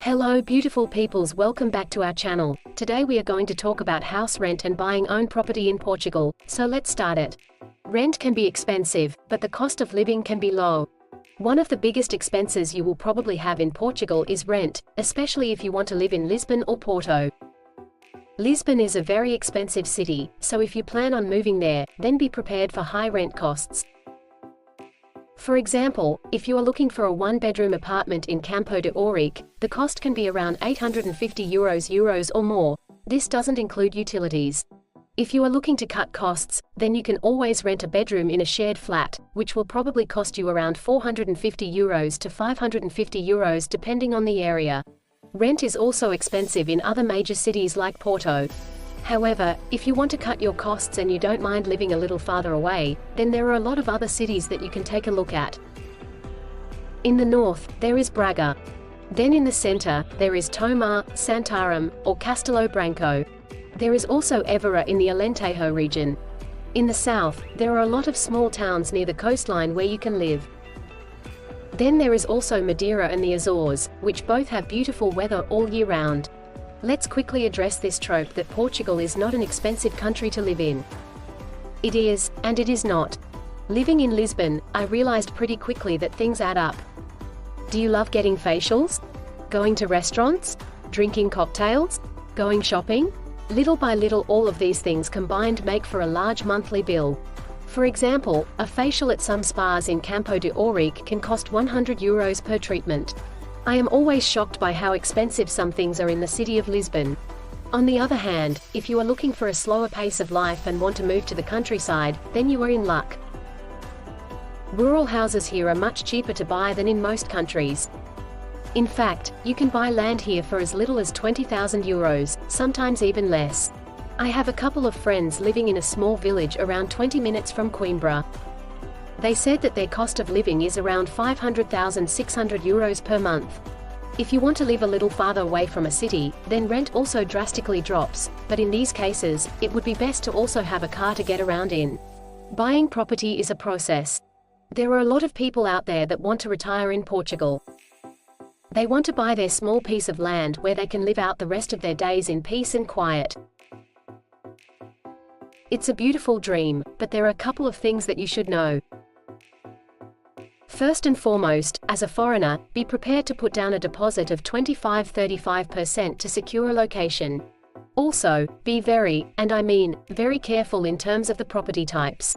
Hello beautiful peoples, welcome back to our channel. Today we are going to talk about house rent and buying own property in Portugal, so let's start it. Rent can be expensive, but the cost of living can be low. One of the biggest expenses you will probably have in Portugal is rent, especially if you want to live in Lisbon or Porto. Lisbon is a very expensive city, so if you plan on moving there, then be prepared for high rent costs. For example, if you are looking for a one-bedroom apartment in Campo de Ourique, the cost can be around €850 or more. This doesn't include utilities. If you are looking to cut costs, then you can always rent a bedroom in a shared flat, which will probably cost you around €450 to €550 depending on the area. Rent is also expensive in other major cities like Porto. However, if you want to cut your costs and you don't mind living a little farther away, then there are a lot of other cities that you can take a look at. In the north, there is Braga. Then in the center, there is Tomar, Santarém, or Castelo Branco. There is also Évora in the Alentejo region. In the south, there are a lot of small towns near the coastline where you can live. Then there is also Madeira and the Azores, which both have beautiful weather all year round. Let's quickly address this trope that Portugal is not an expensive country to live in. It is, and it is not. Living in Lisbon, I realized pretty quickly that things add up. Do you love getting facials? Going to restaurants? Drinking cocktails? Going shopping? Little by little, all of these things combined make for a large monthly bill. For example, a facial at some spas in Campo de Ourique can cost €100 per treatment. I am always shocked by how expensive some things are in the city of Lisbon. On the other hand, if you are looking for a slower pace of life and want to move to the countryside, then you are in luck. Rural houses here are much cheaper to buy than in most countries. In fact, you can buy land here for as little as €20,000, sometimes even less. I have a couple of friends living in a small village around 20 minutes from Coimbra. They said that their cost of living is around €500,600 per month. If you want to live a little farther away from a city, then rent also drastically drops, but in these cases, it would be best to also have a car to get around in. Buying property is a process. There are a lot of people out there that want to retire in Portugal. They want to buy their small piece of land where they can live out the rest of their days in peace and quiet. It's a beautiful dream, but there are a couple of things that you should know. First and foremost, as a foreigner, be prepared to put down a deposit of 25–35% to secure a location. Also, be very, and I mean, very careful in terms of the property types.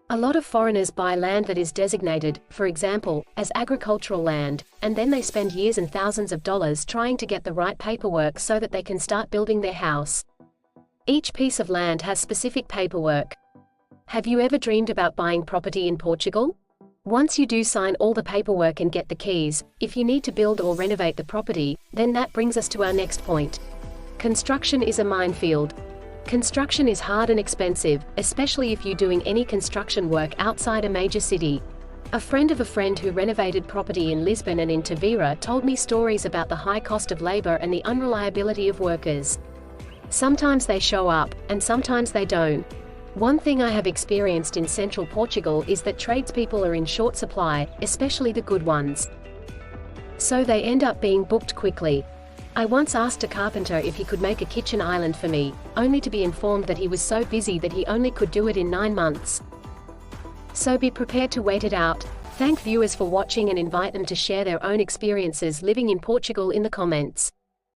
A lot of foreigners buy land that is designated, for example, as agricultural land, and then they spend years and thousands of dollars trying to get the right paperwork so that they can start building their house. Each piece of land has specific paperwork. Have you ever dreamed about buying property in Portugal? Once you do sign all the paperwork and get the keys, if you need to build or renovate the property, then that brings us to our next point. Construction is a minefield. Construction is hard and expensive, especially if you're doing any construction work outside a major city. A friend of a friend who renovated property in Lisbon and in Tavira told me stories about the high cost of labor and the unreliability of workers. Sometimes they show up, and sometimes they don't. One thing I have experienced in central Portugal is that tradespeople are in short supply, especially the good ones. So they end up being booked quickly. I once asked a carpenter if he could make a kitchen island for me, only to be informed that he was so busy that he only could do it in 9 months. So be prepared to wait it out. Thank viewers for watching and invite them to share their own experiences living in Portugal in the comments.